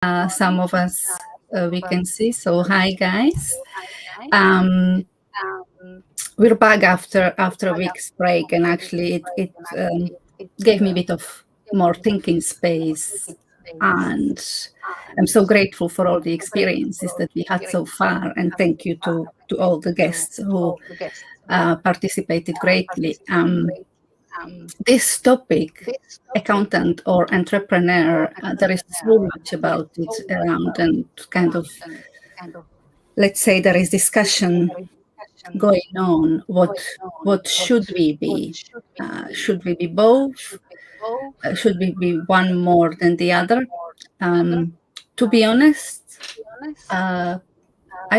some of us we can see. So hi guys. We're back after a week's break, and actually it gave me a bit of more thinking space, and I'm so grateful for all the experiences that we had so far, and thank you to all the guests who participated greatly. This topic, accountant or entrepreneur, there is so much about it around, and kind of, let's say, there is discussion going on. What should we be? Should we be both? Should we be one more than the other? To be honest, I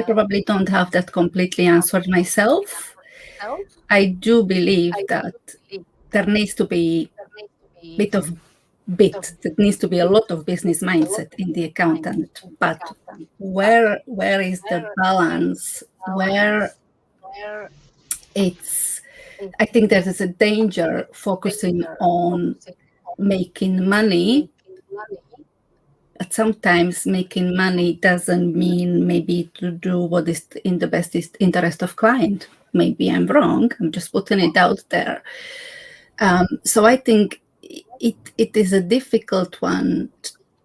probably don't have that completely answered myself. I do believe that there needs to be there needs to be a lot of business mindset in the accountant, but where is the balance? Where I think there is a danger focusing on making money, but sometimes making money doesn't mean maybe to do what is in the best interest of client. Maybe I'm wrong. I'm just putting it out there. So I think it is a difficult one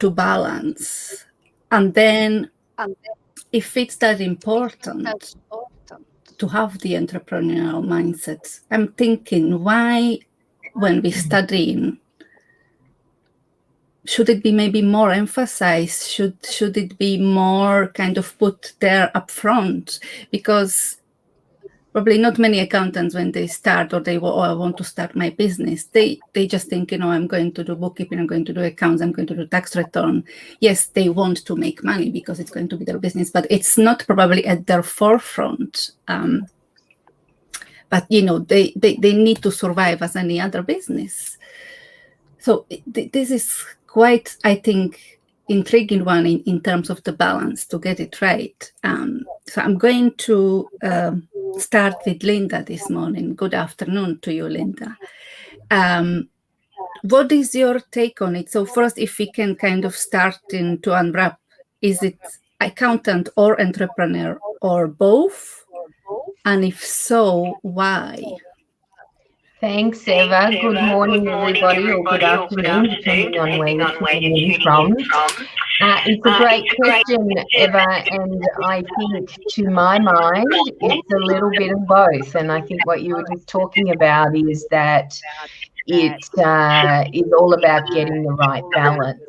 to balance. And then if it's that important to have the entrepreneurial mindset, I'm thinking, why, when we study, should it be maybe more emphasized? Should it be more kind of put there up front? Because probably not many accountants, when they start or they I want to start my business, they just think, I'm going to do bookkeeping, I'm going to do accounts, I'm going to do tax return. Yes, they want to make money because it's going to be their business, but it's not probably at their forefront. But they need to survive as any other business. So this is quite, I think, intriguing one in terms of the balance to get it right. So I'm going to start with Linda this morning. Good afternoon to you, Linda. What is your take on it? So first, if we can kind of start to unwrap, is it accountant or entrepreneur or both? And if so, why? Thanks, Eva. Good morning, everybody, or good afternoon, depending on where you're tuning in from. It's a great question, Eva, and I think, to my mind, it's a little bit of both. And I think what you were just talking about is that it is all about getting the right balance.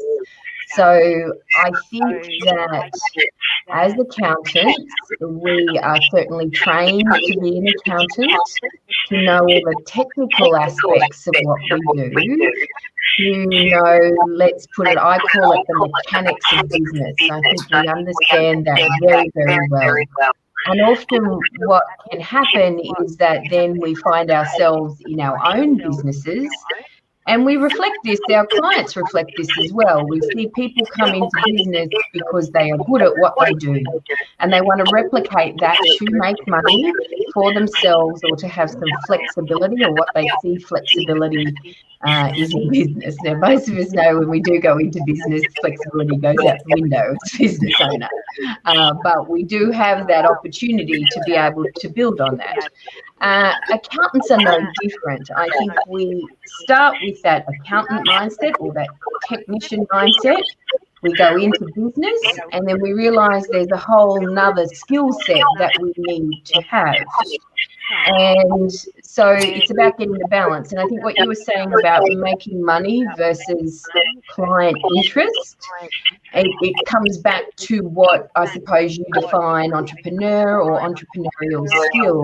So I think that as accountants, we are certainly trained to be an accountant, to know all the technical aspects of what we do, to know, let's put it, I call it the mechanics of business. I think we understand that very, very well. And often what can happen is that then we find ourselves in our own businesses, and we reflect this, our clients reflect this as well. We see people come into business because they are good at what they do, and they want to replicate that to make money for themselves or to have some flexibility, or what they see flexibility is in business. Now, most of us know when we do go into business, flexibility goes out the window as a business owner. But we do have that opportunity to be able to build on that. Accountants are no different. I think we start with that accountant mindset or that technician mindset. We go into business, and then we realize there's a whole nother skill set that we need to have. And so it's about getting the balance. And I think what you were saying about making money versus client interest, it comes back to what I suppose you define entrepreneur or entrepreneurial skill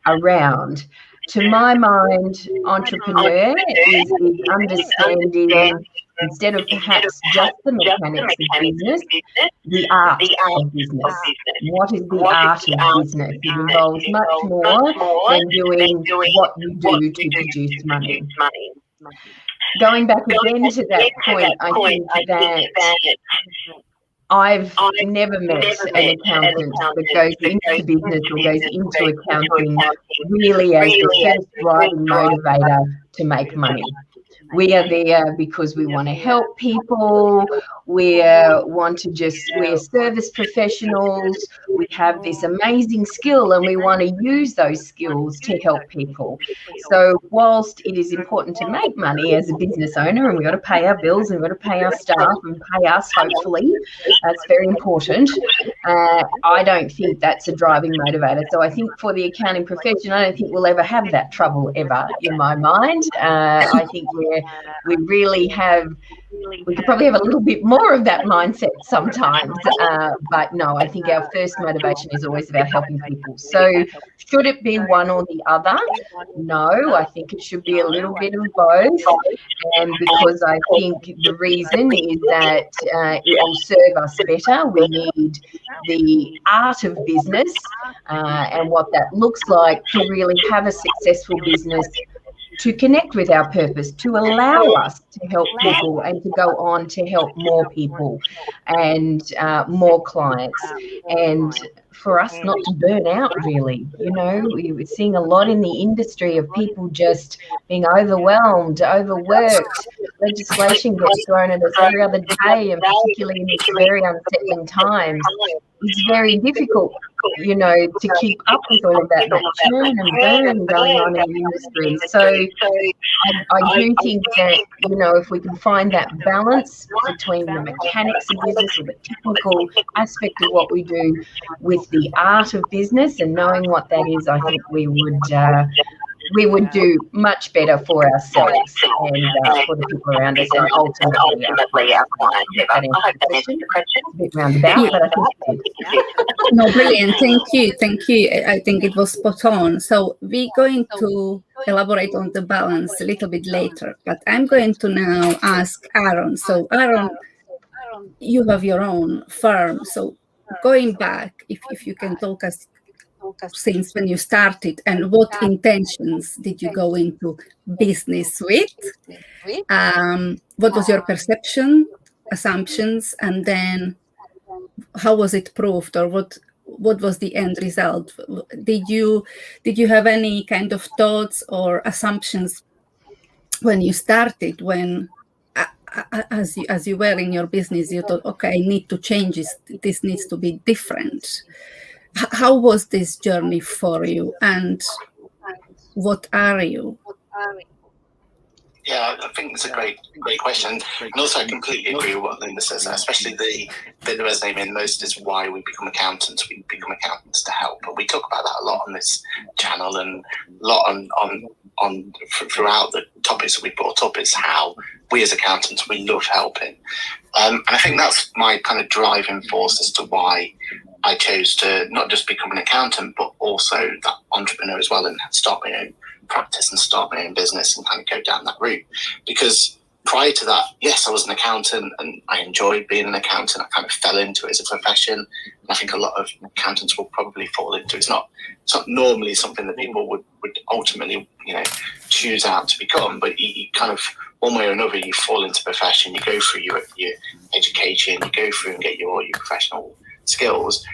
around. To my mind, entrepreneur is understanding, instead of perhaps just the mechanics of business, the art of business. What is the art of business? It involves much more than doing what you do to produce money. Going back again to that point, I think that I've never met an accountant that goes into business or goes into accounting really as the first driving motivator to make money. We are there because we want to help people. We're service professionals. We have this amazing skill and we want to use those skills to help people. So whilst it is important to make money as a business owner, and we've got to pay our bills and we've got to pay our staff and pay us, hopefully, that's very important. I don't think that's a driving motivator. So I think for the accounting profession, I don't think we'll ever have that trouble ever in my mind. I think we really have, we could probably have a little bit more of that mindset sometimes, but no, I think our first motivation is always about helping people. So should it be one or the other? No, I think it should be a little bit of both, and because I think the reason is that it will serve us better. We need the art of business and what that looks like to really have a successful business, to connect with our purpose, to allow us to help people and to go on to help more people and more clients, and for us not to burn out, really. You know, we're seeing a lot in the industry of people just being overwhelmed, overworked. Legislation gets thrown at us every other day, and particularly in these very unsettling times, it's very difficult, you know, to keep up with all of that churn and burn going on in the industry. So I do think that, you know, if we can find that balance between the mechanics of business or the technical aspect of what we do with the art of business and knowing what that is, I think we would do much better for ourselves and for the people around us, and ultimately our clients. That answers the question. A bit roundabout, but I think it did. No, brilliant. Thank you. I think it was spot on. So we're going to elaborate on the balance a little bit later, but I'm going to now ask Aaron. So Aaron, you have your own firm. So going back, if you can talk us since when you started and what intentions did you go into business with? What was your perception, assumptions, and then how was it proved, or what was the end result? Did you have any kind of thoughts or assumptions when you started, when as you were in your business, you thought, okay, I need to change this needs to be different? How was this journey for you, and what are you? Yeah, I think it's a great question. And also I completely agree with what Linda says, especially the bit that resonates me most is why we become accountants. We become accountants to help. But we talk about that a lot on this channel, and a lot on throughout the topics that we brought up is how we as accountants, we love helping. And I think that's my kind of driving force as to why I chose to not just become an accountant, but also that entrepreneur as well, and start my own practice and start my own business and kind of go down that route. Because prior to that, yes, I was an accountant and I enjoyed being an accountant. I kind of fell into it as a profession, and I think a lot of accountants will probably fall into it. It's not normally something that people would ultimately, you know, choose out to become, but you kind of, one way or another, you fall into profession, you go through your education, you go through and get your professional skills,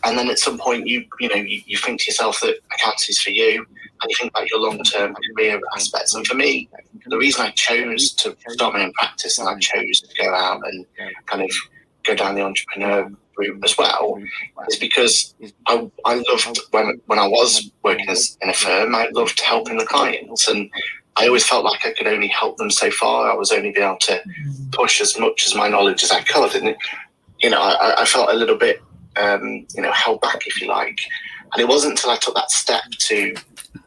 and then at some point you think to yourself that accountancy is for you, and you think about your long-term career aspects. And for me, the reason I chose to start my own practice and I chose to go out and kind of go down the entrepreneur route as well is because I loved, when I was working in a firm, I loved helping the clients, and I always felt like I could only help them so far. I was only being able to push as much as my knowledge as I could, and I felt a little bit held back, if you like. And it wasn't until I took that step to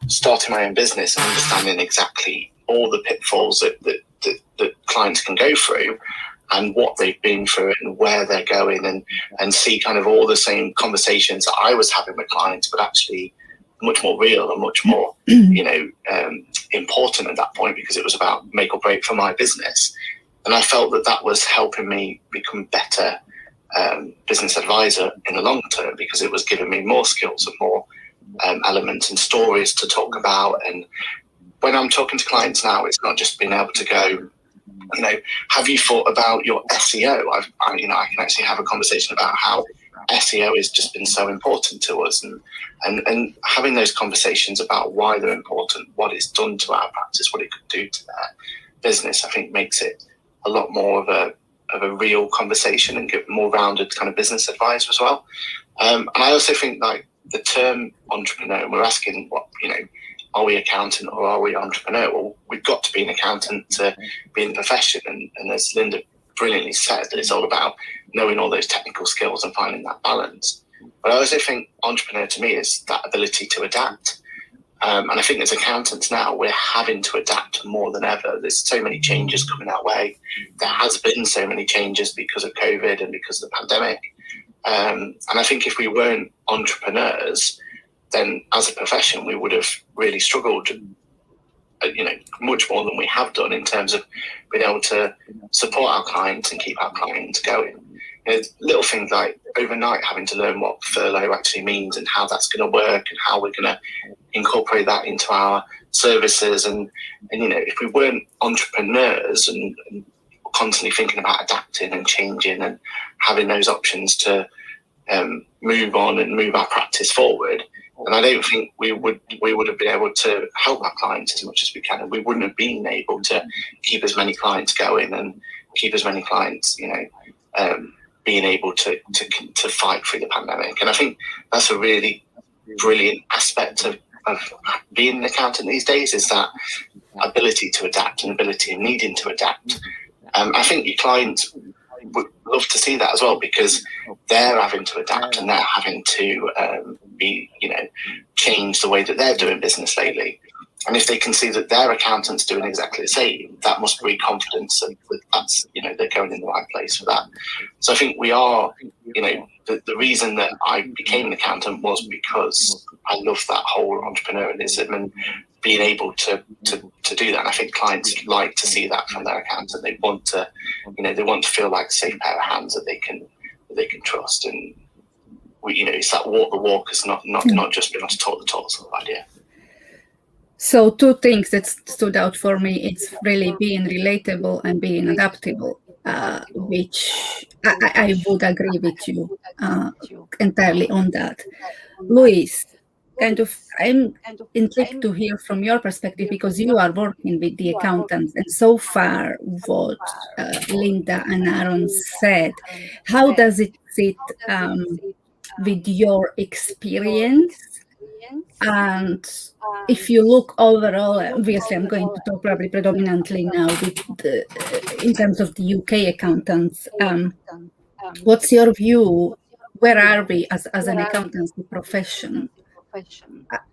starting my own business and understanding exactly all the pitfalls that clients can go through and what they've been through and where they're going, and see kind of all the same conversations that I was having with clients, but actually much more real and much more important at that point, because it was about make or break for my business. And I felt that was helping me become better business advisor in the long term, because it was giving me more skills and more elements and stories to talk about. And when I'm talking to clients now, it's not just being able to go, have you thought about your SEO? I can actually have a conversation about how SEO has just been so important to us, and having those conversations about why they're important, what it's done to our practice, what it could do to that. business, I think makes it a lot more of a real conversation and get more rounded kind of business advice as well. And I also think like the term entrepreneur, and we're asking what, are we accountant or are we entrepreneur? Well, we've got to be an accountant to be in the profession. And as Linda brilliantly said, that it's all about knowing all those technical skills and finding that balance. But I also think entrepreneur to me is that ability to adapt. And I think as accountants now, we're having to adapt more than ever. There's so many changes coming our way. There has been so many changes because of COVID and because of the pandemic. And I think if we weren't entrepreneurs, then as a profession, we would have really struggled, much more than we have done in terms of being able to support our clients and keep our clients going. Little things like overnight having to learn what furlough actually means and how that's going to work and how we're going to incorporate that into our services. And if we weren't entrepreneurs and constantly thinking about adapting and changing and having those options to move on and move our practice forward, and I don't think we would have been able to help our clients as much as we can, and we wouldn't have been able to keep as many clients going and keep as many clients, being able to fight through the pandemic. And I think that's a really brilliant aspect of being an accountant these days, is that ability to adapt and ability and needing to adapt. I think your clients would love to see that as well, because they're having to adapt and they're having to change the way that they're doing business lately. And if they can see that their accountant's doing exactly the same, that must breed confidence that that's, they're going in the right place for that. So I think we are, the reason that I became an accountant was because I love that whole entrepreneurialism and being able to do that. And I think clients like to see that from their accountant. They want to, they want to feel like a safe pair of hands that they can trust. And it's that walk the walk, is not just being able to talk the talk sort of idea. So two things that stood out for me, it's really being relatable and being adaptable, which I would agree with you entirely on that. Luis, I'm intrigued to hear from your perspective, because you are working with the accountants, and so far what Linda and Aaron said, how does it sit with your experience? And if you look overall, obviously I'm going to talk probably predominantly now in terms of the UK accountants. What's your view? Where are we as an accountancy profession?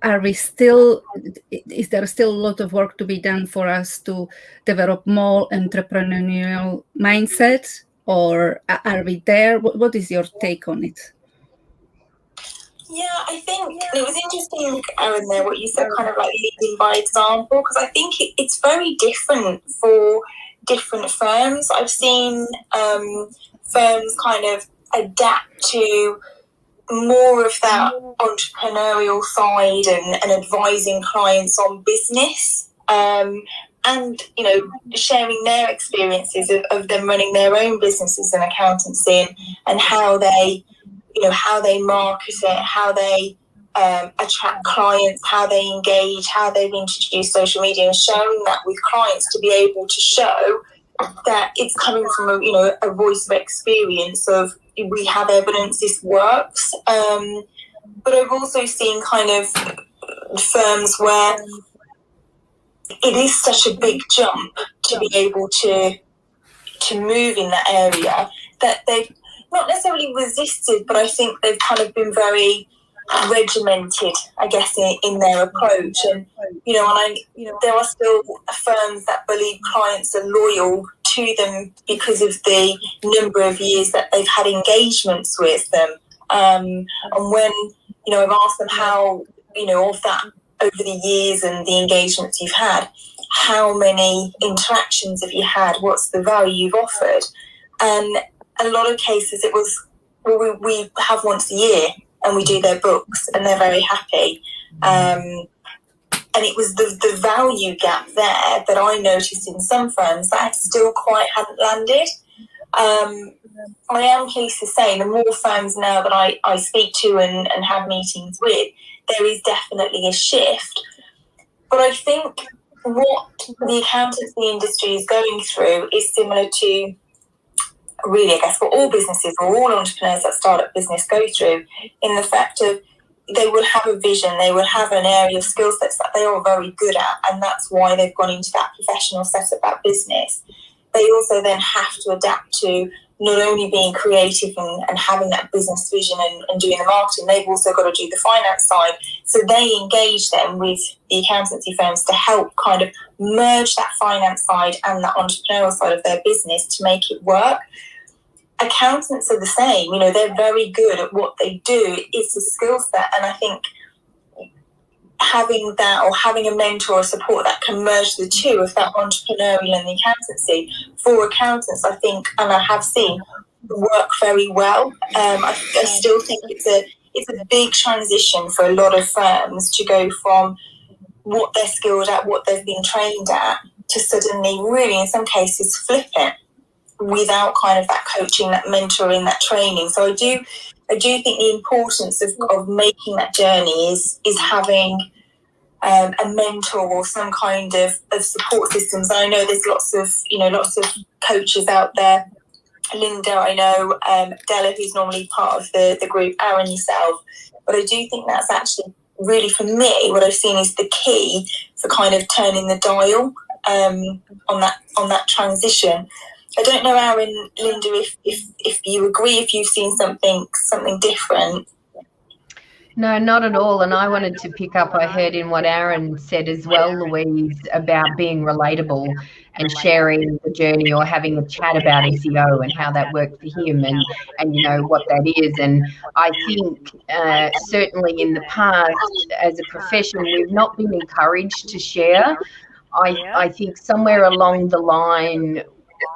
Are we still? Is there still a lot of work to be done for us to develop more entrepreneurial mindset, or are we there? What is your take on it? Yeah, I think it was interesting, Aaron, there, what you said, kind of like leading by example, because I think it's very different for different firms. I've seen firms kind of adapt to more of that entrepreneurial side and advising clients on business, and sharing their experiences of them running their own businesses and accountancy, and how they market it, how they attract clients, how they engage, how they've introduced social media, and sharing that with clients to be able to show that it's coming from a voice of experience of, we have evidence this works. But I've also seen kind of firms where it is such a big jump to be able to move in that area that they've not necessarily resisted, but I think they've kind of been very regimented, I guess, in their approach. And there are still firms that believe clients are loyal to them because of the number of years that they've had engagements with them. And when I've asked them how of that over the years and the engagements you've had, how many interactions have you had? What's the value you've offered? And a lot of cases it was, well, we have once a year and we do their books and they're very happy. And it was the value gap there that I noticed in some firms that still quite hadn't landed. I am pleased to say the more firms now that I speak to and have meetings with, there is definitely a shift. But I think what the accountancy industry is going through is similar to, really, I guess, what all businesses or all entrepreneurs that start up business go through, in the fact of they will have a vision, they will have an area of skill sets that they are very good at, and that's why they've gone into that professional setup, that business. They also then have to adapt to not only being creative and having that business vision and doing the marketing, they've also got to do the finance side. So they engage them with the accountancy firms to help kind of merge that finance side and that entrepreneurial side of their business to make it work. Accountants are the same, they're very good at what they do. It's a skill set, and I think having that, or having a mentor or support that can merge the two of that entrepreneurial and the accountancy, for accountants, I think, and I have seen, work very well. I still think it's a big transition for a lot of firms to go from what they're skilled at, what they've been trained at, to suddenly really, in some cases, flip it without kind of that coaching, that mentoring, that training. So I do think the importance of making that journey is having a mentor or some kind of support systems. I know there's lots of coaches out there. Linda, I know, Della, who's normally part of the group, Aaron, yourself. But I do think that's actually really, for me, what I've seen is the key for kind of turning the dial on that transition. I don't know, Aaron, Linda, if you agree, if you've seen something different. No, not at all. And I wanted to pick up, I heard in what Aaron said as well, Louise, about being relatable and sharing the journey, or having a chat about SEO and how that worked for him, and what that is. And I think certainly in the past, as a profession, we've not been encouraged to share. I think somewhere along the line,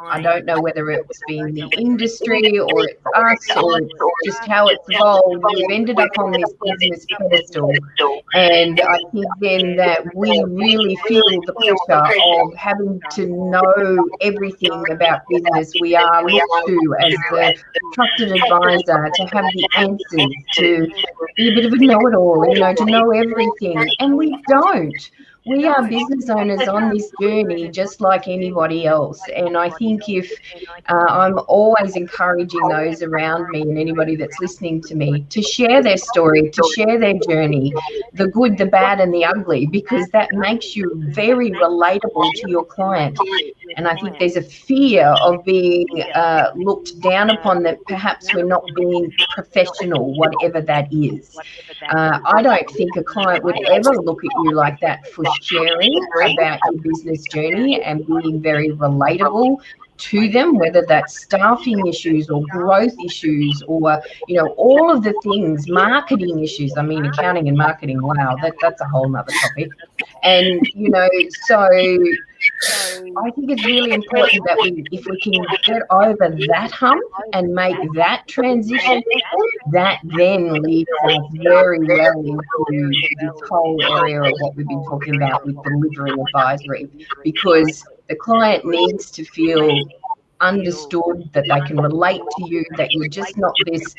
I don't know whether it's been the industry or it's us or it's just how it's evolved, we've ended up on this business pedestal. And I think then that we really feel the pressure of having to know everything about business. We are looked to as the trusted advisor, to have the answers, to be a bit of a know-it-all, to know everything. And we don't. We are business owners on this journey just like anybody else. And I think if I'm always encouraging those around me and anybody that's listening to me to share their story, to share their journey, the good, the bad and the ugly, because that makes you very relatable to your client. And I think there's a fear of being looked down upon, that perhaps we're not being professional, whatever that is. I don't think a client would ever look at you like that for sharing about your business journey and being very relatable to them, whether that's staffing issues or growth issues or, all of the things, marketing issues. I mean, accounting and marketing, wow, that's a whole nother topic. And, so I think it's really important that if we can get over that hump and make that transition, that then leads us very well into this whole area of what we've been talking about with delivering advisory, because the client needs to feel understood, that they can relate to you, that you're just not this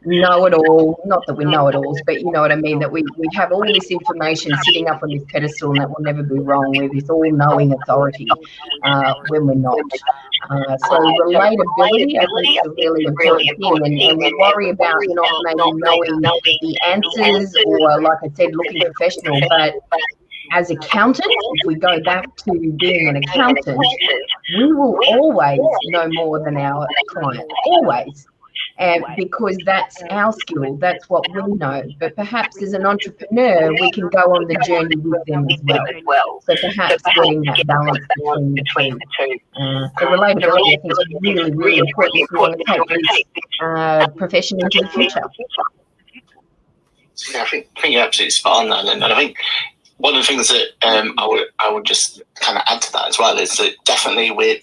know-it-all, not that we're know-it-alls, but you know what I mean, that we have all this information sitting up on this pedestal and that will never be wrong, with this all-knowing authority when we're not. So relatability, I think, is a really important thing, and we worry about not maybe knowing the answers or, like I said, looking professional, but as accountants, if we go back to being an accountant, we will always know more than our client, always. Because that's our skill, that's what we know. But perhaps as an entrepreneur, we can go on the journey with them as well. So perhaps getting that balance between the two. So relatability, I think, is really, really important if we want to take this profession into the future. Yeah, I think you're absolutely spot on there, Linda. And I think one of the things that I would just kind of add to that as well is that definitely we've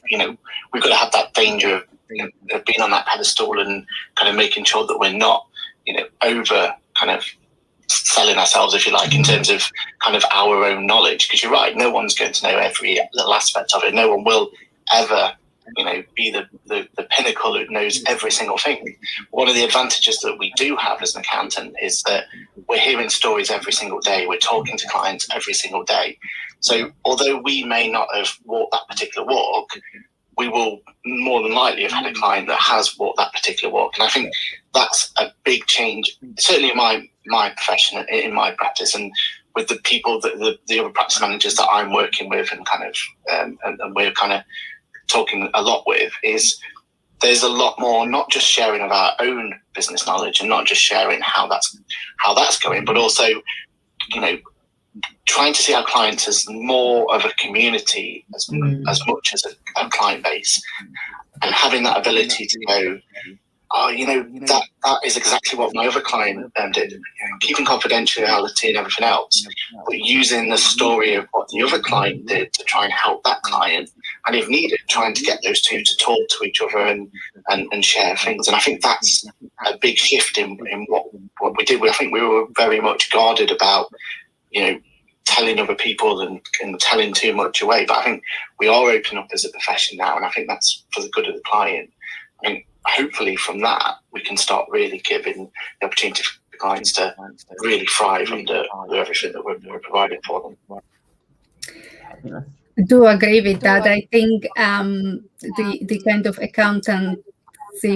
got to have that danger of being on that pedestal and kind of making sure that we're not, over kind of selling ourselves, if you like, in terms of kind of our own knowledge. Because you're right, no one's going to know every little aspect of it. No one will ever be the pinnacle who knows every single thing. One of the advantages that we do have as an accountant is that we're hearing stories every single day. We're talking to clients every single day. So although we may not have walked that particular walk, we will more than likely have had a client that has walked that particular walk. And I think that's a big change, certainly in my profession, in my practice, and with the people, the other practice managers that I'm working with and kind of, and we're kind of talking a lot with, is there's a lot more, not just sharing of our own business knowledge and not just sharing how that's going, but also, trying to see our clients as more of a community as much as a client base, and having that ability to go, that is exactly what my other client did, keeping confidentiality and everything else, but using the story of what the other client did to try and help that client, and if needed, trying to get those two to talk to each other and share things. And I think that's a big shift in what we did. I think we were very much guarded about, telling other people and telling too much away. But I think we are opening up as a profession now, and I think that's for the good of the client. I mean, hopefully from that, we can start really giving the opportunity for the clients to really thrive under everything that we're providing for them. Do agree with that. I think the kind of accountancy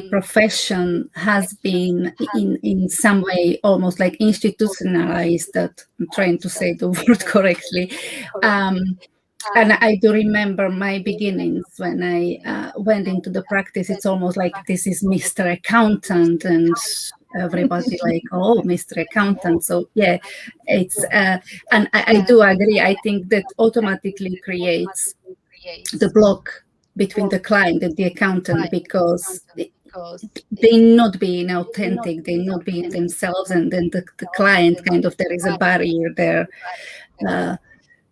profession has been in some way almost like institutionalized, that I'm trying to say the word correctly. And I do remember my beginnings when I went into the practice. It's almost like this is Mr. Accountant, and everybody like, oh, Mr. Accountant. So yeah, it's and I do agree. I think that automatically creates the block between the client and the accountant, because they're not being authentic, they're not being themselves, and then the client kind of, there is a barrier there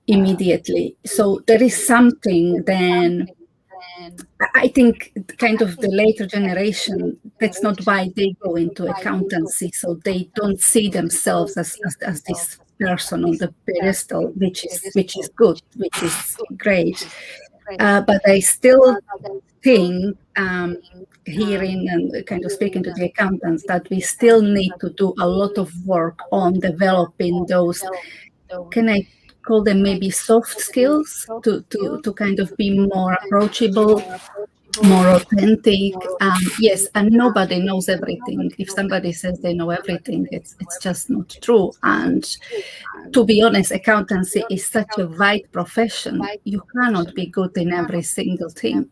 immediately. So there is something then, I think kind of the later generation, that's not why they go into accountancy. So they don't see themselves as this person on the pedestal, which is good, which is great. But I still think, hearing and kind of speaking to the accountants, that we still need to do a lot of work on developing those, can I call them maybe soft skills, to kind of be more approachable, more authentic. Yes, and nobody knows everything. If somebody says they know everything, it's just not true. And to be honest, accountancy is such a wide profession. You cannot be good in every single thing.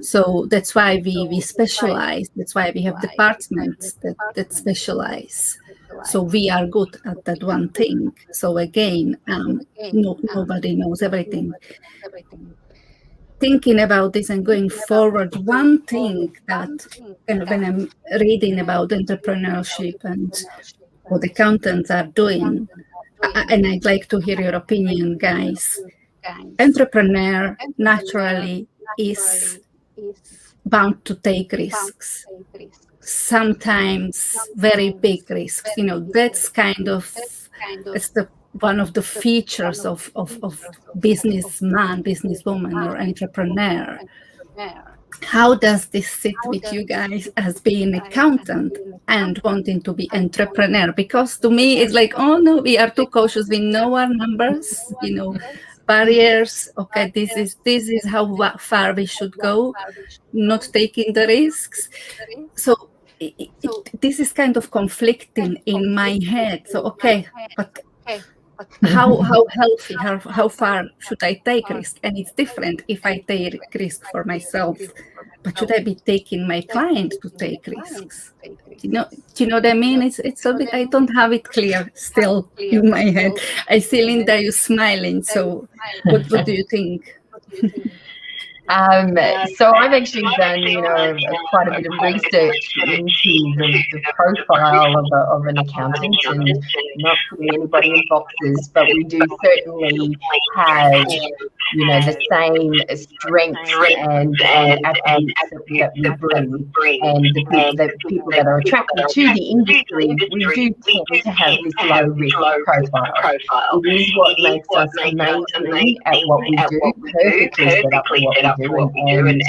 So that's why we specialize. That's why we have departments that specialize. So we are good at that one thing. So again, nobody knows everything. Thinking about this and going forward, one thing that, and when I'm reading about entrepreneurship and what accountants are doing, and I'd like to hear your opinion, guys. Entrepreneur naturally is bound to take risks, sometimes very big risks. That's kind of, it's the one of the features of businessman, businesswoman, or entrepreneur. How does this sit with you guys as being accountant and wanting to be entrepreneur? Because to me, it's like, oh no, we are too cautious. We know our numbers, barriers. Okay, this is how far we should go, not taking the risks. So this is kind of conflicting in my head. So okay, but how healthy, how far should I take risk? And it's different if I take risk for myself, but should I be taking my client to take risks? Do you know what I mean? It's a bit, I don't have it clear still in my head. I see Linda, you smiling. So what do you think? So I've actually done, quite a bit of research into the profile of an accountant, and not putting anybody in boxes, but we do certainly have the same strengths and attributes that we bring, and the people that are attracted to the industry, we do tend to have this low risk profile. It is what makes us amazing at what we do, perfectly set up for what we do, and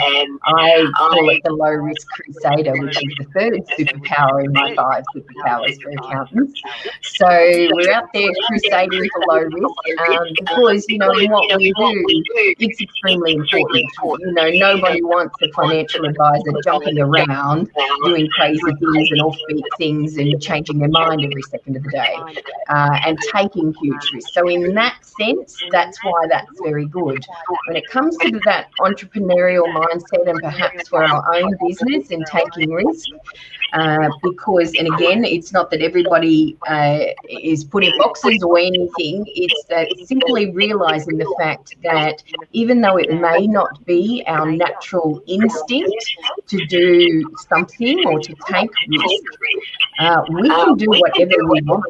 I call it the low risk crusader, which is the third superpower in my 5 superpowers for accountants. So we're out there crusading for low risk, because in what we do, it's extremely important. Nobody wants a financial advisor jumping around doing crazy things and offbeat things and changing their mind every second of the day, and taking huge risks. So in that sense, that's why that's very good. When it comes to that entrepreneurial mindset and perhaps for our own business and taking risk, because, and again, it's not that everybody is putting boxes or anything, it's that simply realizing the fact that even though it may not be our natural instinct to do something or to take risk, we can do whatever we want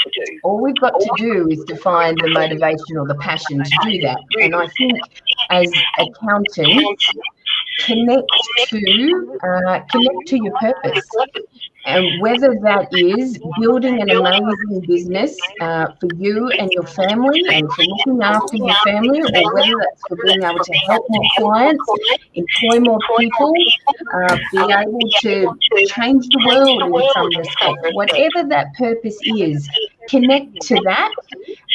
to do. All we've got to do is to find the motivation or the passion to do that. And I think as accountants, connect to your purpose, and whether that is building an amazing business for you and your family and for looking after your family, or whether that's for being able to help more clients, employ more people, be able to change the world in some respect, whatever that purpose is, connect to that,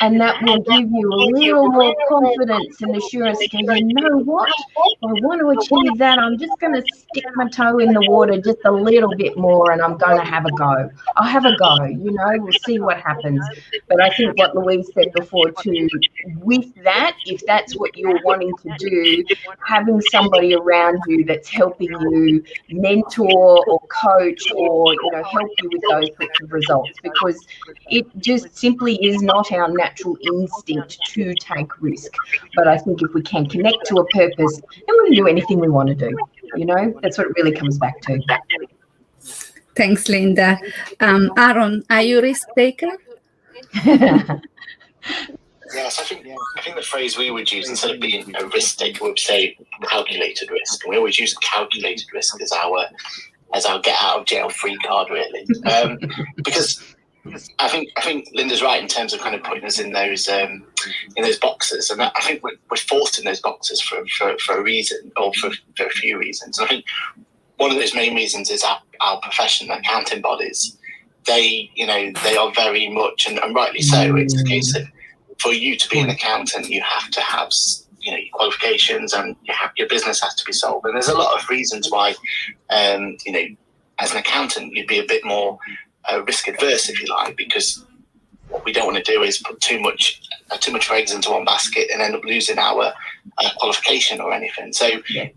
and that will give you a little more confidence and assurance to go, you know what, if I want to achieve that, I'm just going to stick my toe in the water just a little bit more, and I'm going to have a go. I'll have a go, we'll see what happens. But I think what Louise said before too, with that, if that's what you're wanting to do, having somebody around you that's helping you mentor or coach or, help you with those sorts of results, because it just simply is not our natural instinct to take risk. But I think if we can connect to a purpose, then we can do anything we want to do. That's what it really comes back to. Thanks, Linda. Aaron, are you a risk taker? Yes, I think the phrase we would use, instead of being a risk taker, we would say calculated risk. And we always use calculated risk as our get out of jail free card, really. Because I think Linda's right in terms of kind of putting us in those boxes, and I think we're forced in those boxes for a reason, or for a few reasons. And I think one of those main reasons is our profession, accounting bodies. They are very much, and rightly so. It's a case of, for you to be an accountant, you have to have your qualifications, and your business has to be sold. And there's a lot of reasons why, as an accountant, you'd be a bit more risk adverse, if you like, because what we don't want to do is put too much eggs into one basket and end up losing our qualification or anything. So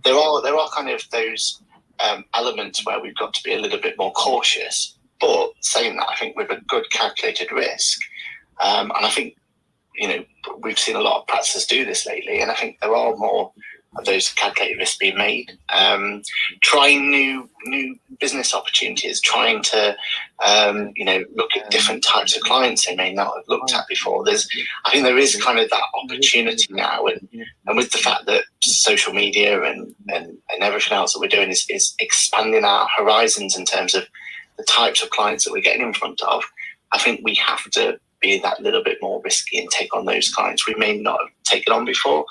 there are kind of those elements where we've got to be a little bit more cautious. But saying that, I think with a good calculated risk, and I think we've seen a lot of practices do this lately, and I think there are more of those calculated risks being made. Trying new business opportunities, trying to look at different types of clients they may not have looked at before. I think there is kind of that opportunity now, and with the fact that social media and everything else that we're doing is expanding our horizons in terms of the types of clients that we're getting in front of. I think we have to be that little bit more risky and take on those clients we may not have taken on before.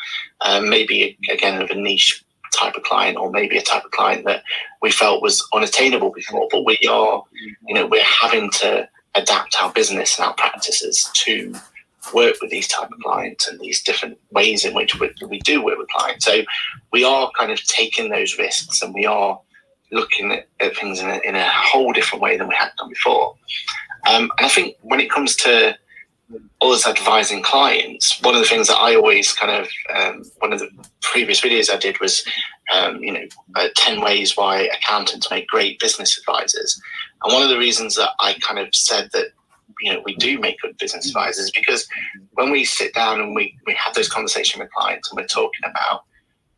Maybe again of a niche type of client, or maybe a type of client that we felt was unattainable before. But we are, we're having to adapt our business and our practices to work with these type of clients and these different ways in which we do work with clients. So we are kind of taking those risks, and we are looking at things in a whole different way than we had done before. And I think when it comes to us advising clients, one of the things that I always kind of, one of the previous videos I did was, 10 ways why accountants make great business advisors. And one of the reasons that I kind of said that, we do make good business advisors, because when we sit down and we have those conversations with clients, and we're talking about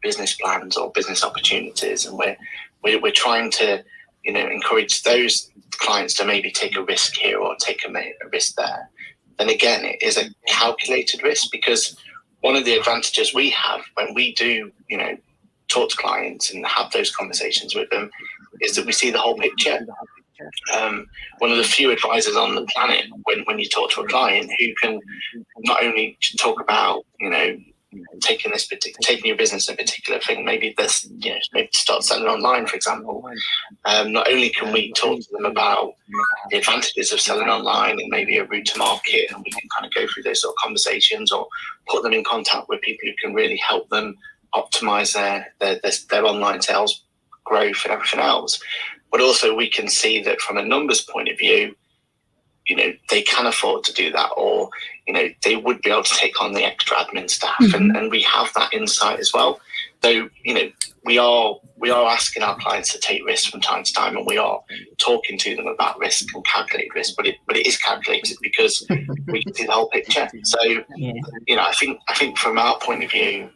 business plans or business opportunities, and we're trying to, encourage those clients to maybe take a risk here or take a risk there, then again, it is a calculated risk, because one of the advantages we have when we do, talk to clients and have those conversations with them is that we see the whole picture. One of the few advisors on the planet when you talk to a client who can not only talk about, taking your business in a particular thing, maybe maybe start selling online, for example. Not only can we talk to them about the advantages of selling online and maybe a route to market, and we can kind of go through those sort of conversations or put them in contact with people who can really help them optimize their online sales growth and everything else. But also we can see that from a numbers point of view, they can afford to do that, or, they would be able to take on the extra admin staff, and we have that insight as well. So, we are asking our clients to take risks from time to time, and we are talking to them about risk and calculated risk, but it is calculated because we can see the whole picture. So, I think from our point of view,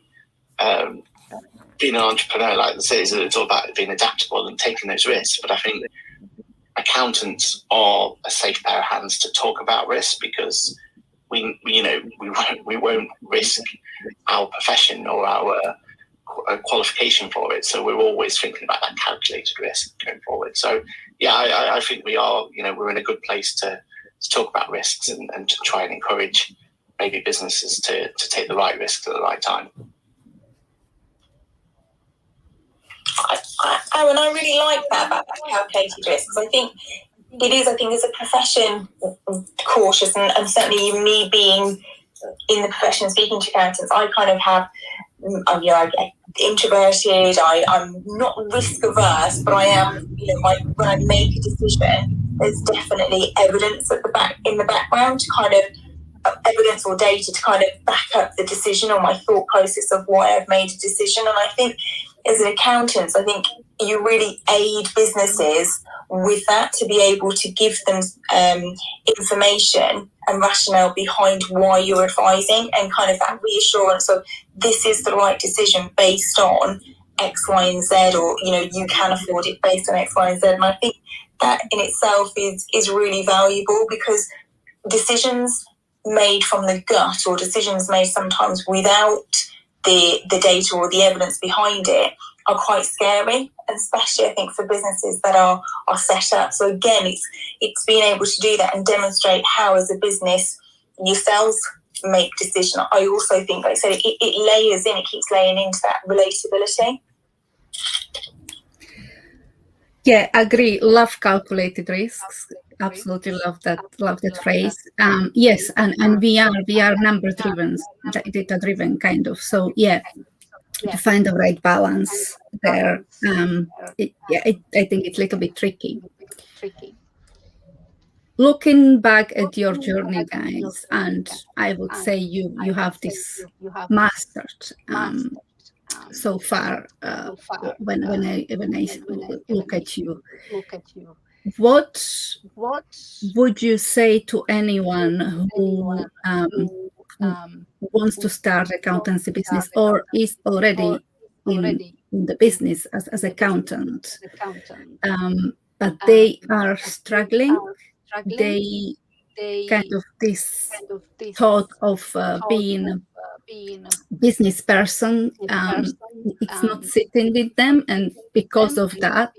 being an entrepreneur, like I say, it's all about being adaptable and taking those risks. But I think accountants are a safe pair of hands to talk about risk, because we won't risk our profession or our qualification for it. So we're always thinking about that calculated risk going forward. So I think we are, we're in a good place to talk about risks and to try and encourage maybe businesses to take the right risks at the right time. Aaron, I really like that about that calculated risk, because I think as a profession, cautious, and certainly even me being in the profession speaking to accountants, I kind of have, I get introverted, I'm not risk averse, but I am, when I make a decision, there's definitely evidence in the background to kind of evidence or data to kind of back up the decision or my thought process of why I've made a decision. And I think as an accountant, I think you really aid businesses with that, to be able to give them information and rationale behind why you're advising, and kind of that reassurance of this is the right decision based on X, Y, and Z, or you can afford it based on X, Y, and Z. And I think that in itself is really valuable, because decisions made from the gut, or decisions made sometimes without the data or the evidence behind it, are quite scary, and especially I think for businesses that are set up. So again, it's being able to do that and demonstrate how, as a business, yourselves make decisions. I also think, like I said, it keeps laying into that relatability. Yeah, agree. Love calculated risks. Absolutely love that phrase. Yes, and we are number driven, data driven kind of. So to find the right balance there, I think it's a little bit tricky. Looking back at your journey, guys, and I would say you have this mastered so far. When I look at you, what would you say to anyone who wants to start accountancy business, or is already in the business as accountant, but they are struggling? They kind of this thought of being business person, it's not sitting with them, and because of that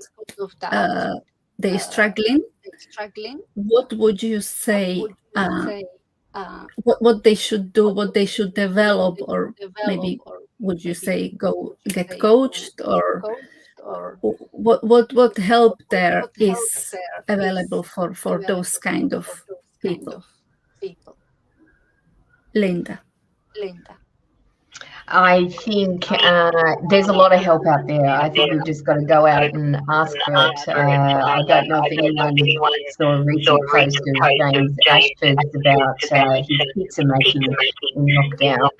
they're struggling. What would you say what they should do, what they should develop, or maybe would you say go get coached, or what help there is available for those kind of people? Linda. I think there's a lot of help out there. I think we've just got to go out and ask for it. I don't know if anyone saw a recent post of James Ashford's about his pizza making lockdown,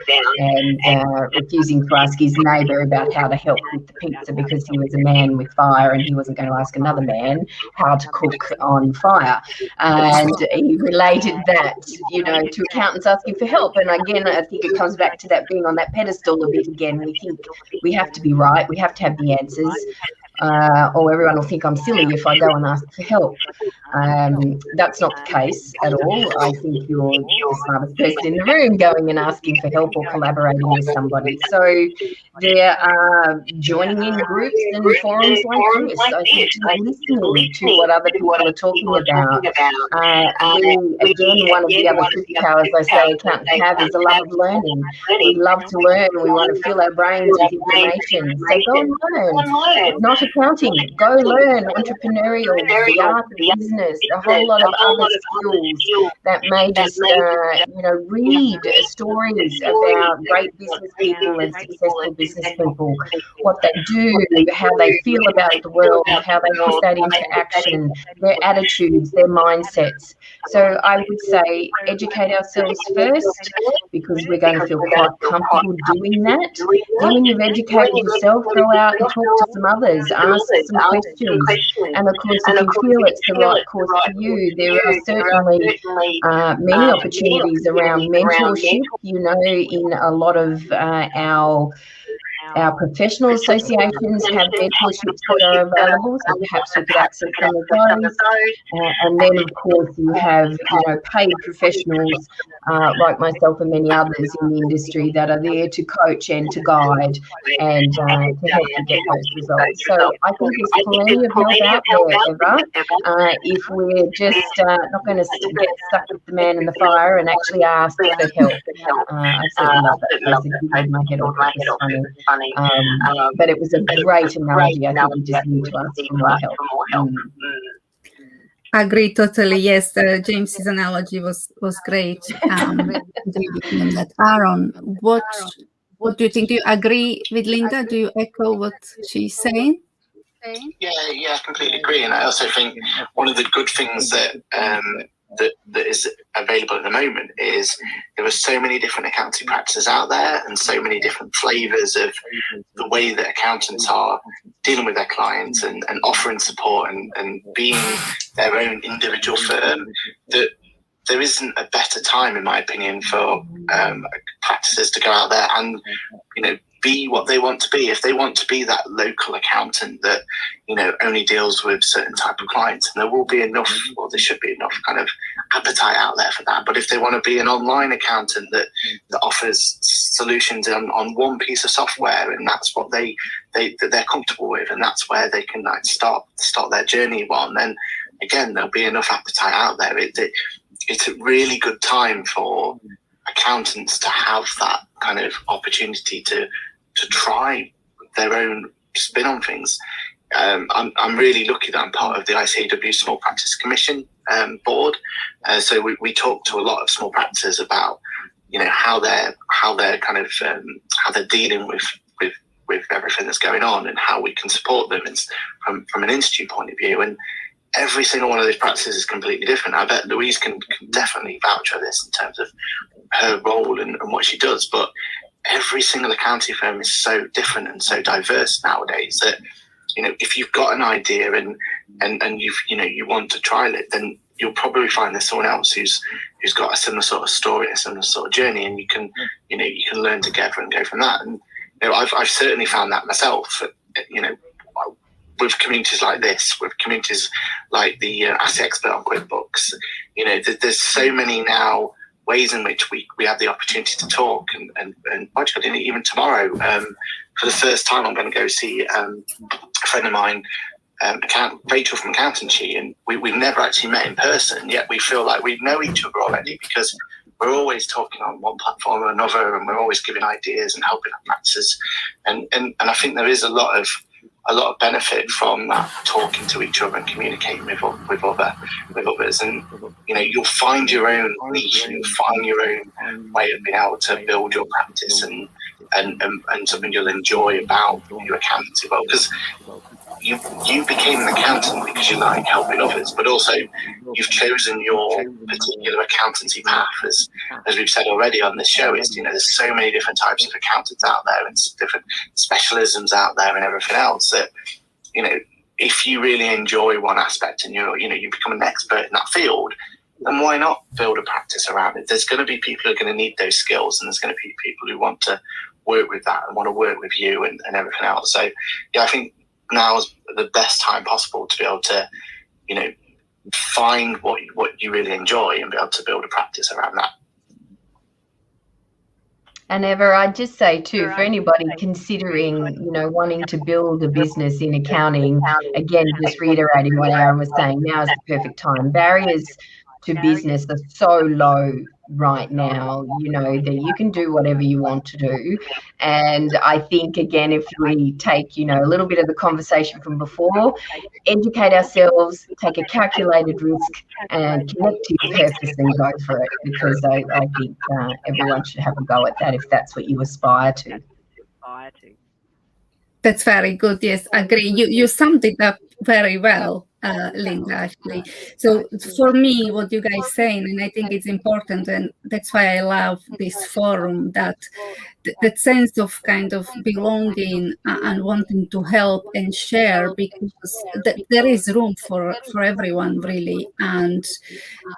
and refusing to ask his neighbour about how to help with the pizza because he was a man with fire and he wasn't going to ask another man how to cook on fire. And he related that, to accountants asking for help. And again, I think it comes back to that being on that pedestal a bit again. We think we have to be right, we have to have the answers. or everyone will think I'm silly if I go and ask for help. That's not the case at all. I think you're the smartest person in the room going and asking for help or collaborating with somebody. So there are joining in groups and forums like this. I think just listening to what other people are talking about. Again, one of the other superpowers I say accountants have is a love of learning. We love to learn. We want to fill our brains with information. So go and learn. If not accounting, go learn entrepreneurial, the art of business, a whole lot of other skills that may just, read stories about great business people and successful business people, what they do, how they feel about the world, how they put that into action, their attitudes, their mindsets. So I would say educate ourselves first, because we're going to feel quite comfortable doing that. Then when you've educated yourself, go out and talk to some others, ask some questions. And of course, if you feel it's the right course for you, there are certainly many opportunities around mentorship. In a lot of our professional associations have mentorships that are available, so perhaps we could access some of those. And then, of course, you have paid professionals like myself and many others in the industry that are there to coach and to guide and to help you get those results. So I think there's plenty of help out there, Eva. If we're just not going to get stuck with the man in the fire and actually ask for help. I certainly love that. Basically, made my head off. It was funny. But it was a great analogy. I think we just need to ask for more help. Agree totally. Yes, James's analogy was great. Aaron, what do you think? Do you agree with Linda? Do you echo what she's saying? Yeah, I completely agree. And I also think one of the good things that is available at the moment is there are so many different accounting practices out there and so many different flavors of the way that accountants are dealing with their clients and offering support and being their own individual firm, that there isn't a better time, in my opinion, for practices to go out there and be what they want to be. If they want to be that local accountant that only deals with certain type of clients, and there will be enough, or there should be enough kind of appetite out there for that. But if they want to be an online accountant that offers solutions on one piece of software, and that's what that they're comfortable with, and that's where they can start their journey on, then again there'll be enough appetite out there. It's a really good time for accountants to have that kind of opportunity to try their own spin on things. I'm really lucky that I'm part of the ICAW Small Practice Commission board. So we talk to a lot of small practices about how they're kind of how they're dealing with everything that's going on and how we can support them from an institute point of view. And every single one of those practices is completely different. I bet Louise can definitely vouch for this in terms of her role and what she does. But every single accounting firm is so different and so diverse nowadays that if you've got an idea and you want to trial it, then you'll probably find there's someone else who's got a similar sort of story, a similar sort of journey, and you can learn together and go from that. And I've certainly found that myself. With communities like this, with communities like the Asset Expert on QuickBooks, there's so many now ways in which we have the opportunity to talk. And even tomorrow, for the first time, I'm going to go see a friend of mine, Rachel from Accountancy, and we've never actually met in person, yet we feel like we know each other already because we're always talking on one platform or another, and we're always giving ideas and helping our practices. And I think there is a lot of benefit from that, talking to each other and communicating with others, and you'll find your own niche and you'll find your own way of being able to build your practice and something you'll enjoy about your accountancy role, because you became an accountant because you like helping others, but also you've chosen your particular accountancy path. As we've said already on this show, there's so many different types of accountants out there and different specialisms out there and everything else that if you really enjoy one aspect and you become an expert in that field, then why not build a practice around it? There's going to be people who are going to need those skills, and there's going to be people who want to work with that and want to work with you and everything else. So I think now is the best time possible to be able to, find what you really enjoy and be able to build a practice around that. And Eva, I'd just say too, for anybody considering, wanting to build a business in accounting, again, just reiterating what Aaron was saying, now is the perfect time. Barriers to business are so low right now, that you can do whatever you want to do. And I think, again, if we take, a little bit of the conversation from before, educate ourselves, take a calculated risk, and connect to your purpose and go for it, because I think everyone should have a go at that if that's what you aspire to. That's very good. Yes, I agree. You summed it up very well, Linda, actually. So for me, what you guys saying, and I think it's important, and that's why I love this forum, that sense of kind of belonging and wanting to help and share, because there is room for everyone, really. And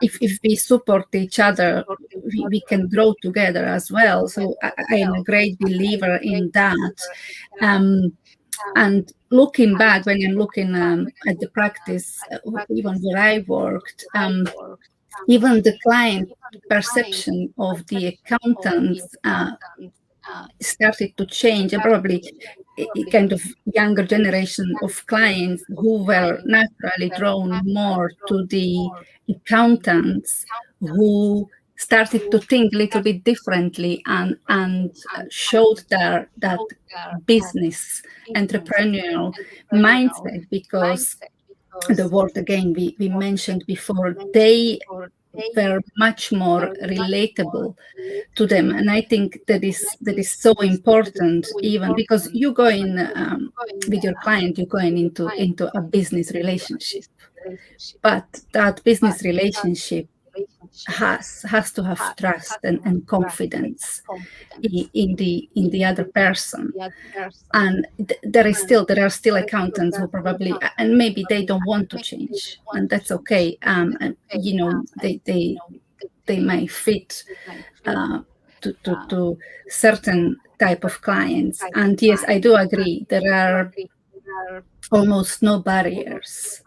if we support each other, we can grow together as well. So I am a great believer in that. And looking back, when I'm looking at the practice, even where I worked, even the client perception of the accountants started to change, and probably a kind of younger generation of clients who were naturally drawn more to the accountants, who started to think a little bit differently and showed that business entrepreneurial mindset, because the word, again, we mentioned before, they were much more relatable to them. And I think that is so important, even because you go in with your client, you're going into a business relationship, but that business relationship has to have trust and confidence in the other person. And there are still accountants who probably, and maybe they don't want to change, and that's okay. And they may fit to certain type of clients. And yes, I do agree, there are almost no barriers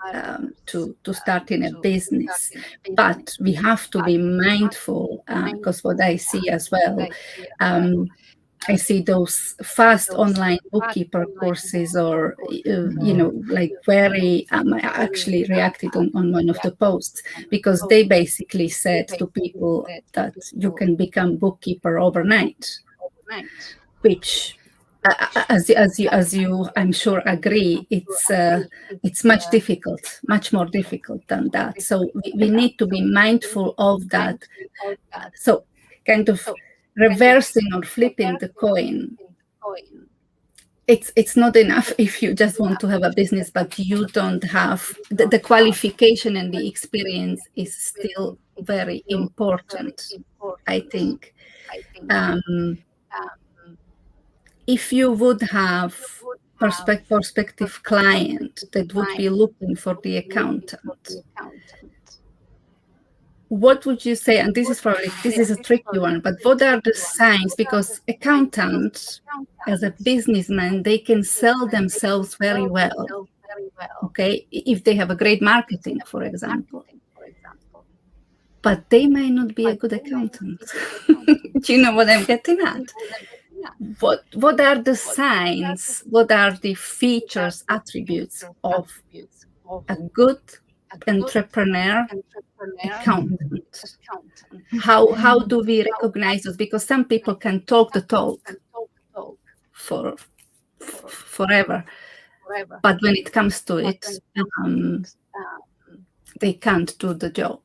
to starting a business, but we have to be mindful, because what I see as well, I see those fast online bookkeeper courses, or like very I actually reacted on one of the posts, because they basically said to people that you can become bookkeeper overnight, which as you I'm sure agree, it's much more difficult than that. So we need to be mindful of that. So kind of reversing or flipping the coin, it's not enough if you just want to have a business but you don't have the qualification, and the experience is still very important, I think. If you would have prospective client that would be looking for the accountant, what would you say? And this is a tricky one, but what are the signs? Because accountants, as a businessman, they can sell themselves very well, okay, if they have a great marketing, for example. But they may not be a good accountant. Do you know what I'm getting at? What are the signs? What are the features, attributes of a good entrepreneur accountant? How do we recognize those? Because some people can talk the talk for forever, but when it comes to it, they can't do the job.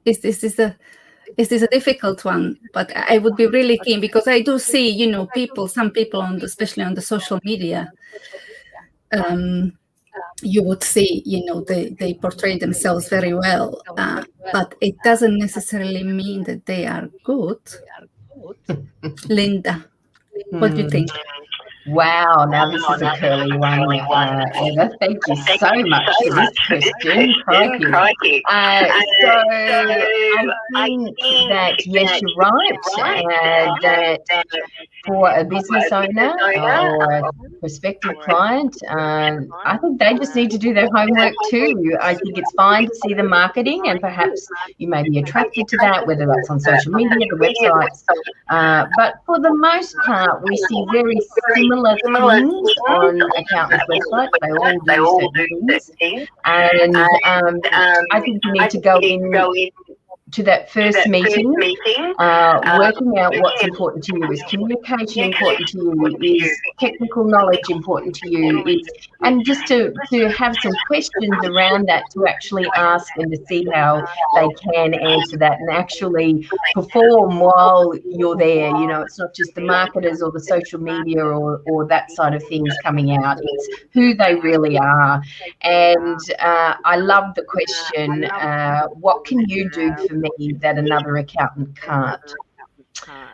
This is a difficult one, but I would be really keen, because I do see, some people especially on the social media, you would see, they portray themselves very well, but it doesn't necessarily mean that they are good. Linda, what do you think? Wow, now this is a curly one, Eva. Thank you so much for this question. Crikey. So I think that, yes, you're right, that for a business owner or a prospective client, I think they just need to do their homework too. I think it's fine to see the marketing, and perhaps you may be attracted to that, whether that's on social media, the websites. But for the most part, we see very similar things on accountants' websites. They all do certain things. And I think you need to go in to that first meeting, working out what's important to you. Is communication important to you? Is technical knowledge important to you? And just to have some questions around that to actually ask and to see how they can answer that and actually perform while you're there. You know, it's not just the marketers or the social media or that side of things coming out. It's who they really are. And I love the question, what can you do for me that another accountant can't?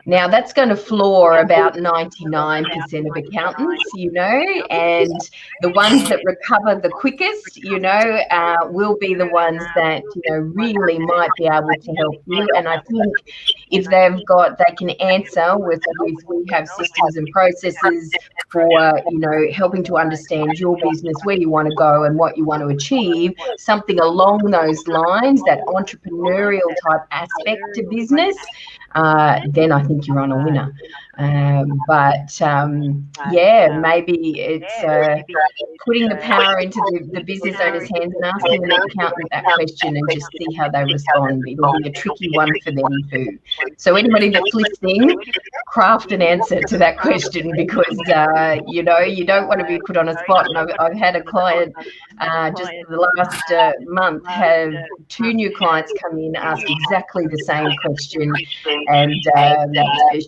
Now, that's going to floor about 99% of accountants, you know, and the ones that recover the quickest, you know, will be the ones that, you know, really might be able to help you. And I think if they can answer with we have systems and processes for, you know, helping to understand your business, where you want to go and what you want to achieve, something along those lines, that entrepreneurial type aspect to business, then I think you're on a winner. Yeah, maybe it's putting the power into the business owner's hands and asking the accountant that question and just see how they respond. It'll be a tricky one for them too. So anybody that's listening, craft an answer to that question, because you know, you don't want to be put on a spot. And I've had a client just the last month have 2 new clients come in, ask exactly the same question, and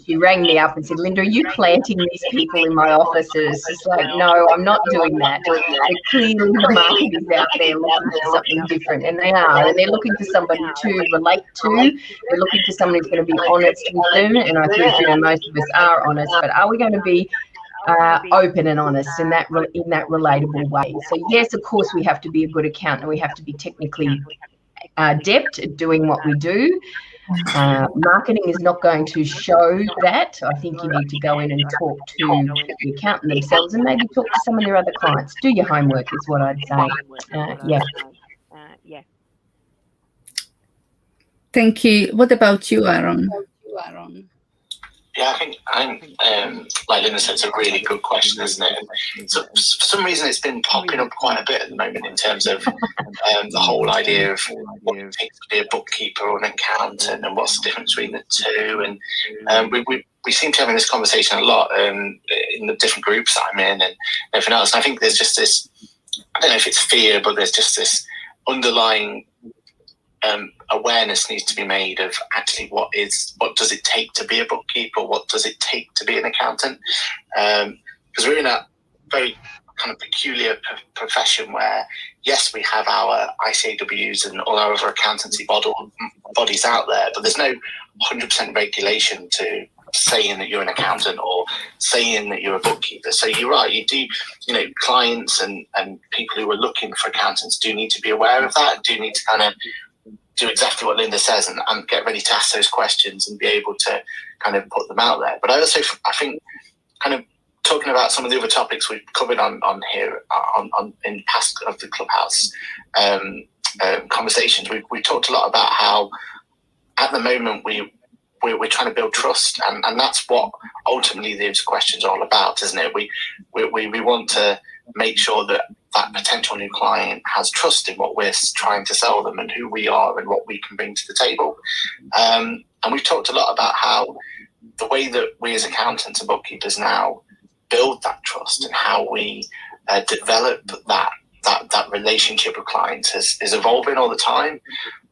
she rang me up and said, Linda, are you planting these people in my office? And it's just like, no, I'm not doing that. But clearly the market is out there looking for something different, and they are, and they're looking for somebody to relate to. They're looking for somebody who's going to be honest with them, and I think, you know, most of us are honest, but are we going to be open and honest in that relatable way? So yes, of course, we have to be a good accountant. We have to be technically adept at doing what we do. Marketing is not going to show that. I think you need to go in and talk to the accountant themselves and maybe talk to some of their other clients. Do your homework is what I'd say. Yeah. Thank you. What about you, Aaron? Yeah, I think like Linda said, it's a really good question, isn't it? And so for some reason, it's been popping up quite a bit at the moment in terms of the whole idea of what it takes to be a bookkeeper or an accountant, and what's the difference between the two. And we seem to be having this conversation a lot in the different groups that I'm in and everything else. And I think there's just this, I don't know if it's fear, but there's just this underlying awareness needs to be made of actually what does it take to be a bookkeeper, what does it take to be an accountant, because we're in a very kind of peculiar profession where, yes, we have our ICAWs and all our other accountancy bodies out there, but there's no 100% regulation to saying that you're an accountant or saying that you're a bookkeeper. So you're right, you do, you know, clients and people who are looking for accountants do need to be aware of that, do need to kind of do exactly what Linda says and get ready to ask those questions and be able to kind of put them out there. But I think kind of talking about some of the other topics we've covered on here in past of the Clubhouse conversations, we talked a lot about how at the moment we're trying to build trust, and that's what ultimately these questions are all about, isn't it? We want to make sure that potential new client has trust in what we're trying to sell them and who we are and what we can bring to the table. And we've talked a lot about how the way that we as accountants and bookkeepers now build that trust and how we develop that relationship with clients is evolving all the time.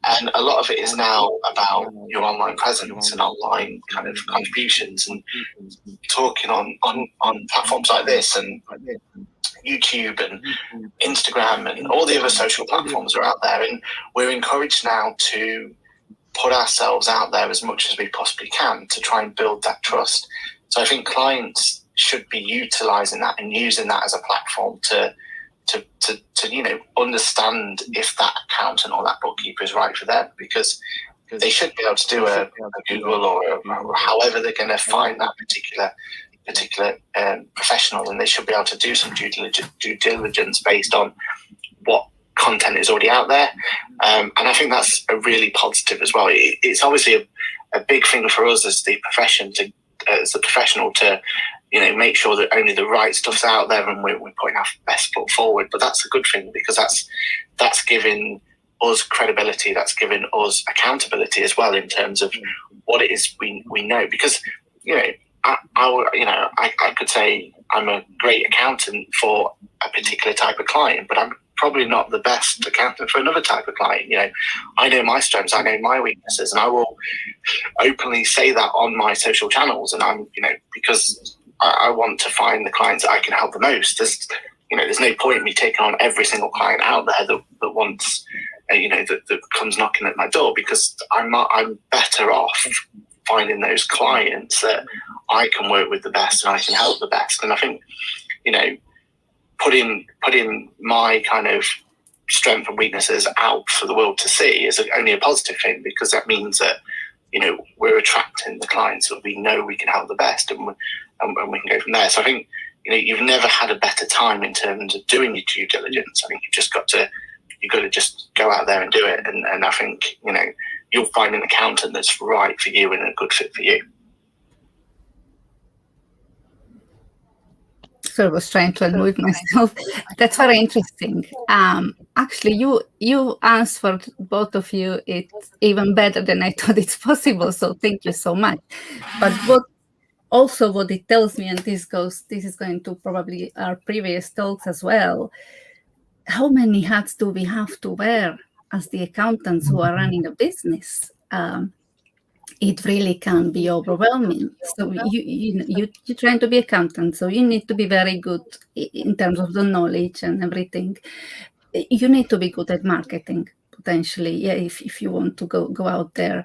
And a lot of it is now about your online presence and online kind of contributions and talking on platforms like this and YouTube and Instagram and all the other social platforms are out there. And we're encouraged now to put ourselves out there as much as we possibly can to try and build that trust. So I think clients should be utilising that and using that as a platform to understand if that accountant or that bookkeeper is right for them, because they should be able to do a Google or however they're going to find that particular professional, and they should be able to do some due diligence based on what content is already out there. And I think that's a really positive as well. It's obviously a big thing for us as the professional to make sure that only the right stuff's out there and we're putting our best foot forward. But that's a good thing, because that's giving us credibility, that's giving us accountability as well in terms of what it is we know. Because I could say I'm a great accountant for a particular type of client, but I'm probably not the best accountant for another type of client. I know my strengths, I know my weaknesses, and I will openly say that on my social channels. And I'm, because I want to find the clients that I can help the most. There's no point in me taking on every single client out there that wants, that comes knocking at my door, because I'm better off finding those clients that I can work with the best and I can help the best. And I think, putting my kind of strength and weaknesses out for the world to see is only a positive thing, because that means that we're attracting the clients that we know we can help the best, and we can go from there. So I think you've never had a better time in terms of doing your due diligence. I think you've got to just go out there and do it, and I think you'll find an accountant that's right for you and a good fit for you. So I was trying to unmute myself. That's very interesting. Actually, you answered, both of you, it's even better than I thought it's possible. So thank you so much. But what it tells me, and this is going to probably our previous talks as well, how many hats do we have to wear as the accountants who are running a business? It really can be overwhelming. So you're trying to be accountant, so you need to be very good in terms of the knowledge and everything. You need to be good at marketing, potentially. Yeah, if you want to go out there,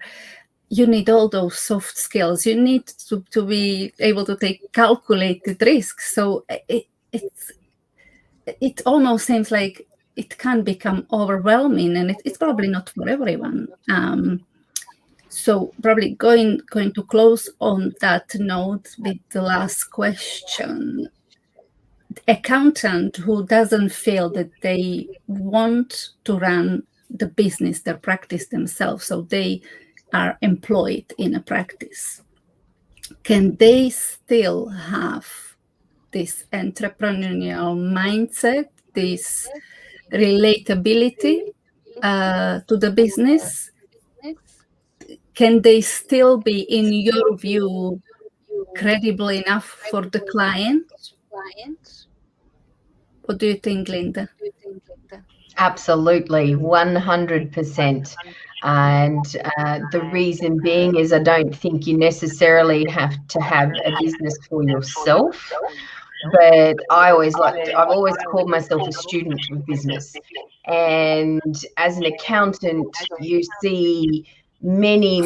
you need all those soft skills. You need to be able to take calculated risks. So it almost seems like it can become overwhelming, and it's probably not for everyone. So probably going to close on that note with the last question. Accountant who doesn't feel that they want to run the business, their practice themselves, so they are employed in a practice, can they still have this entrepreneurial mindset, this relatability to the business? Can they still be, in your view, credible enough for the client? What do you think, Linda? Absolutely, 100%. And the reason being is I don't think you necessarily have to have a business for yourself. But I've always called myself a student of business. And as an accountant, you see many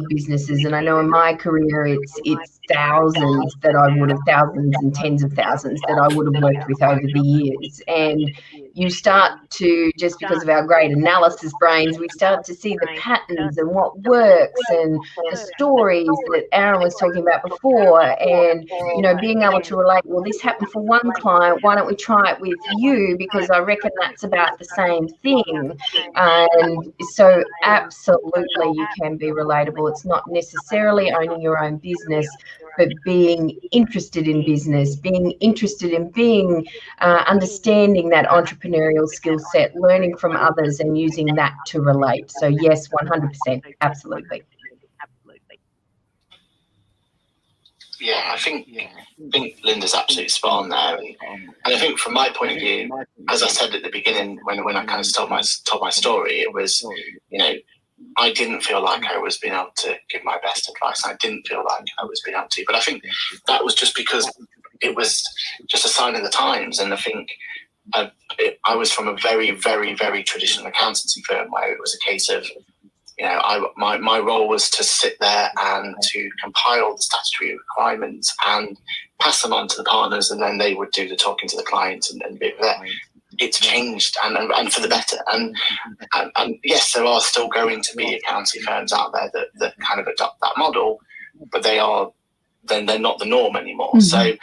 businesses, and I know in my career it's thousands and tens of thousands that I would have worked with over the years. And you start to, just because of our great analysis brains, we start to see the patterns and what works and the stories that Aaron was talking about before, and being able to relate, well, this happened for one client, why don't we try it with you, because I reckon that's about the same thing. And so absolutely you can be relatable. It's not necessarily owning your own business, but being interested in business, being interested in understanding that entrepreneurial skill set, learning from others and using that to relate. So yes, 100%, absolutely. Yeah, I think Linda's absolutely spot on there, and I think from my point of view, as I said at the beginning when I kind of told my story, it was I didn't feel like I was being able to give my best advice. I didn't feel like I was being able to, but I think that was just because it was just a sign of the times. And I think I was from a very traditional accountancy firm where it was a case of my role was to sit there and to compile the statutory requirements and pass them on to the partners, and then they would do the talking to the clients and be there. It's changed and for the better. And yes, there are still going to be accounting firms out there that kind of adopt that model, but they're not the norm anymore. Mm-hmm. So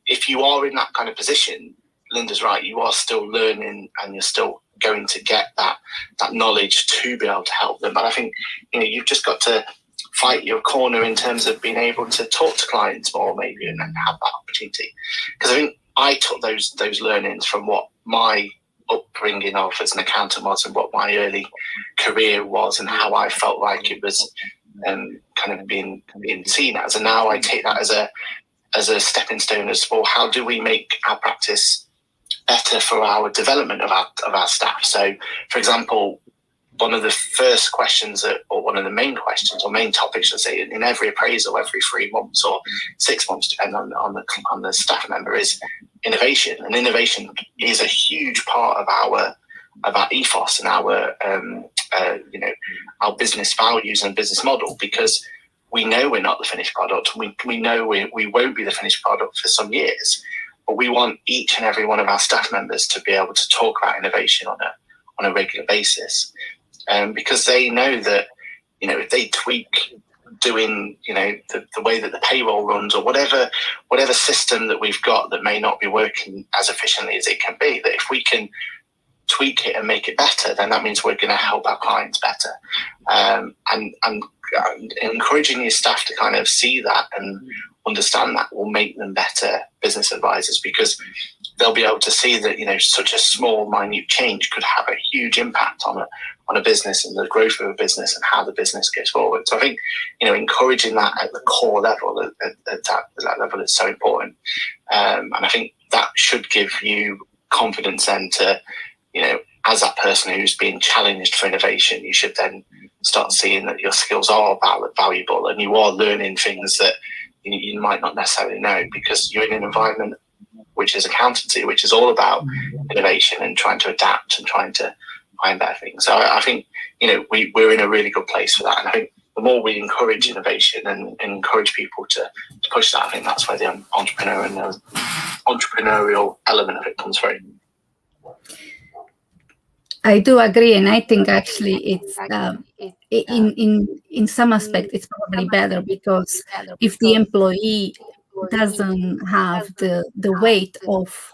if you are in that kind of position, Linda's right, you are still learning and you're still going to get that knowledge to be able to help them. But I think, you've just got to fight your corner in terms of being able to talk to clients more maybe and have that opportunity. Because I think I took those learnings from what my upbringing of as an accountant was and what my early career was and how I felt like it was kind of being seen as. And now I take that as a stepping stone as well. How do we make our practice better for our development of our staff? So, for example, one of the first questions or one of the main questions or main topics, I say, in every appraisal, every 3 months or 6 months, depending on the staff member, is innovation. And innovation is a huge part of our ethos and our business values and business model, because we know we're not the finished product. We know we won't be the finished product for some years, but we want each and every one of our staff members to be able to talk about innovation on a regular basis. Because they know that, if they tweak doing, the way that the payroll runs or whatever system that we've got that may not be working as efficiently as it can be, that if we can tweak it and make it better, then that means we're going to help our clients better. And encouraging your staff to kind of see that and understand that will make them better business advisors, because they'll be able to see that, such a small, minute change could have a huge impact on a business and the growth of a business and how the business goes forward. So I think, encouraging that at the core level, at that level, is so important. And I think that should give you confidence then to, as that person who's being challenged for innovation, you should then start seeing that your skills are valuable and you are learning things that you might not necessarily know, because you're in an environment which is accountancy, which is all about innovation and trying to adapt and trying to find better things. So I think, we're in a really good place for that. And I think the more we encourage innovation and encourage people to push that, I think that's where the entrepreneurial element of it comes through. I do agree, and I think actually it's in some aspect it's probably better, because if the employee doesn't have the weight of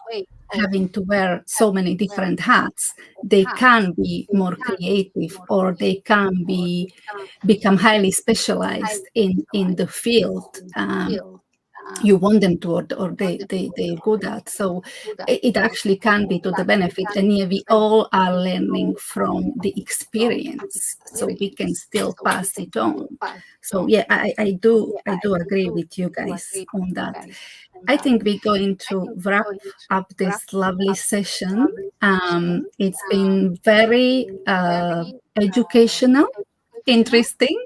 having to wear so many different hats, they can be more creative, or they can become highly specialized in the field you want them to, or they're good at. So it actually can be to the benefit, and yeah, we all are learning from the experience, so we can still pass it on. So yeah, I do agree with you guys on that. I think we're going to wrap up this lovely session. It's been very educational, interesting.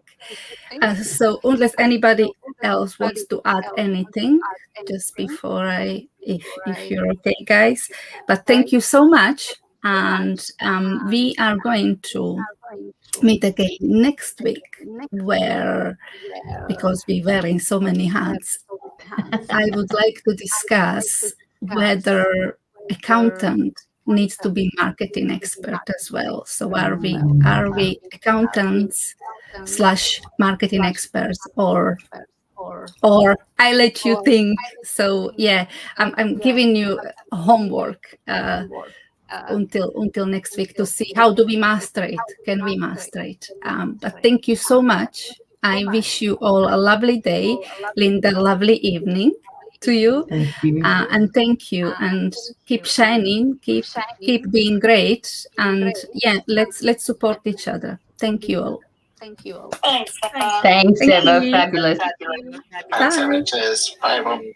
So unless anybody else wants to add anything just before if you're okay, guys, but thank you so much. And we are going to meet again next week, because we wear in so many hats, I would like to discuss whether accountant needs to be marketing expert as well. So are we accountants / marketing experts, or I let you think. So yeah, I'm giving you homework until next week to see how do we master it. Can we master it? But thank you so much. I wish you all a lovely day. Linda, lovely evening to you. Thank you. And thank you, and keep shining, keep being great, and yeah, let's support each other. Thank you all. Thanks, Thanks, Eva. Fabulous. Thanks, Eva. Cheers. Bye, everyone.